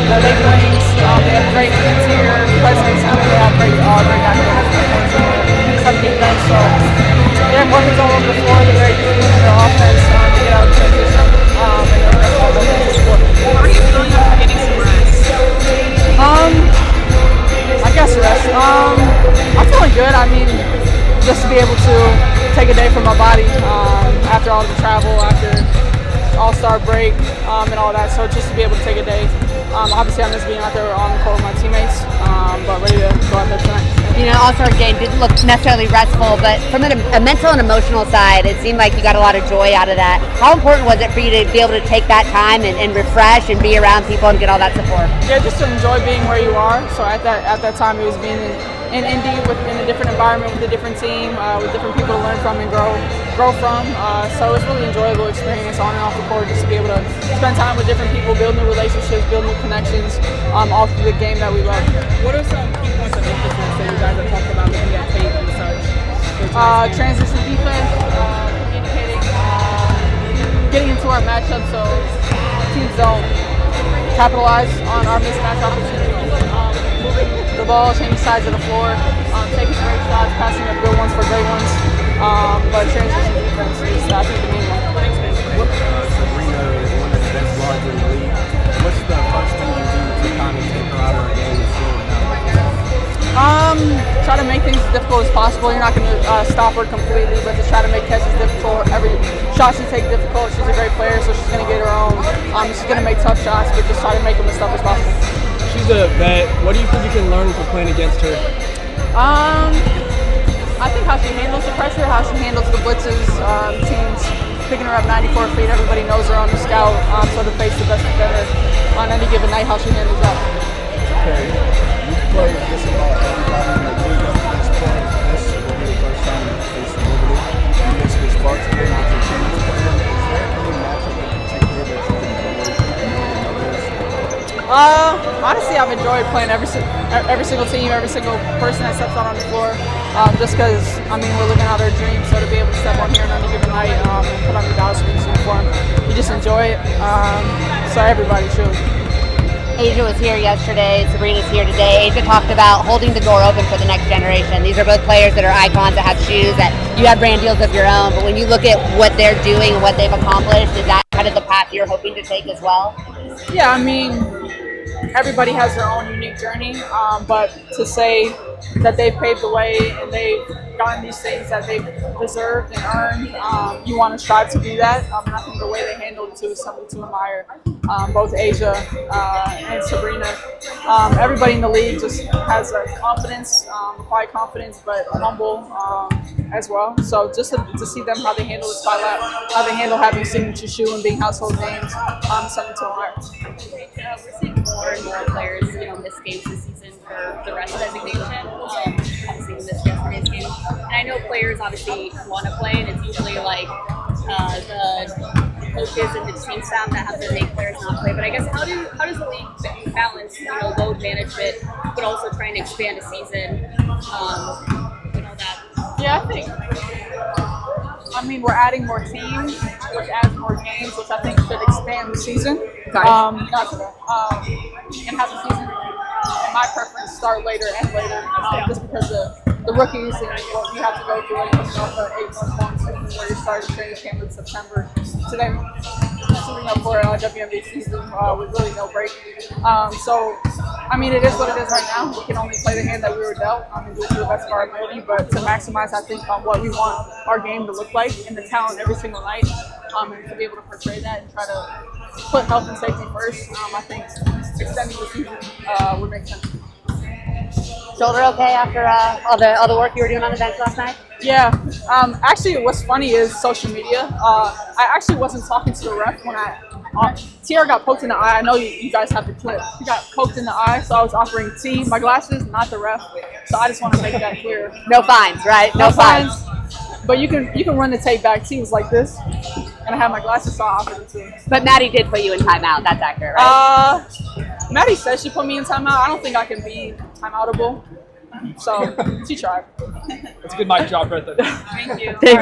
that they bring. They have great interior presence, and they have great academics on defense. So they have weapons all over the floor. They're very disciplined in their offense to get out of transition. And they're going to fall over the floor. How are you feeling after getting some rest? I guess rest. I'm feeling good. I mean, just to be able to take a day from my body after all the travel, after All-Star break, and all that. So just to be able to take a day. Obviously, I miss being out there on the court with my teammates, but ready to go out there tonight. You know, All-Star game didn't look necessarily restful, but from a mental and emotional side, it seemed like you got a lot of joy out of that. How important was it for you to be able to take that time and refresh and be around people and get all that support? Yeah, just to enjoy being where you are. So at that time, it was being in Indy in a different environment with a different team, with different people to learn from and grow from. So it's really enjoyable experience on and off the court, just to be able to spend time with different people, build new relationships, build new connections, all through the game that we love. What are some key points of emphasis that you guys have talked about looking at tape and such? Transition defense, communicating, getting into our matchups so teams don't capitalize on our mismatch opportunities, moving the ball, changing sides of the floor, taking great shots, passing up good ones for great ones, but transition defense is, I think, the main one. Sabrina is one of the best guards in the league. What's the first thing you do to kind of take her out of her game and slow her down? Try to make things as difficult as possible. You're not going to stop her completely, but just try to make catches difficult. Every shot she takes difficult. She's a great player, so she's going to get her own. She's going to make tough shots, but just try to make them as tough as possible. She's a vet. What do you think you can learn from playing against her? I think how she handles the pressure, how she handles the blitzes, teams picking her up 94 feet. Everybody knows her on the scout, so to face the best defender on any given night, how she handles that. Okay. You play just about everybody in the league up to this point. This will be the first time you face Liberty. You missed the Sparks game with your team. Is there any matchup in particular that you can enjoy more than others? Honestly, I've enjoyed playing every single team, every single person that steps out on the floor. Just because, I mean, we're living out our dreams, so to be able to step on here on any given night and put on the Dallas Wings uniform, you just enjoy it. So everybody should. Asia was here yesterday, Sabrina's here today. Asia talked about holding the door open for the next generation. These are both players that are icons, that have shoes, that you have brand deals of your own, but when you look at what they're doing and what they've accomplished, is that kind of the path you're hoping to take as well? Yeah, I mean, everybody has their own unique journey, but to say that they've paved the way and they've gotten these things that they've deserved and earned, you want to strive to do that. And I think the way they handled it too is something to admire. Both Asia and Sabrina. Everybody in the league just has a confidence, quiet confidence, but humble as well. So just to see them, how they handle the spotlight, how they handle having a signature shoe and being household names, something to admire. We're seeing more and more players, miss games this season for the rest designation. Obviously, we missed yesterday's game, and I know players obviously want to play, and it's usually like the coaches and the team staff that have to make players not play. But I guess how does the league balance load management, but also trying to expand a season? That. Yeah, I mean, we're adding more teams, which adds more games, which I think should expand the season. And have the season, in my preference, start later and later, just because the rookies and what we have to go through, coming off an 8-month long season where you started training camp in September to then suiting up for a WNBA season with really no break. So, I mean, it is what it is right now. We can only play the hand that we were dealt and do it to the best of our ability, but to maximize, I think, on what we want our game to look like and the talent every single night, and to be able to portray that and try to put health and safety first, I think extending the season would make sense. Shoulder okay after all the work you were doing on the bench last night? Yeah. Actually, what's funny is social media. I actually wasn't talking to the ref when Tiara got poked in the eye. I know you guys have the clip. She got poked in the eye, so I was offering T my glasses, not the ref. So I just want to make that clear. No fines, right? No fines. But you can run the tape back. T was like this, and I had my glasses, so I offered it to him. But Maddie did put you in timeout. That's accurate, right? Maddie said she put me in timeout. I don't think I can be timeoutable. So she tried. That's a good mic drop right there. Thank you.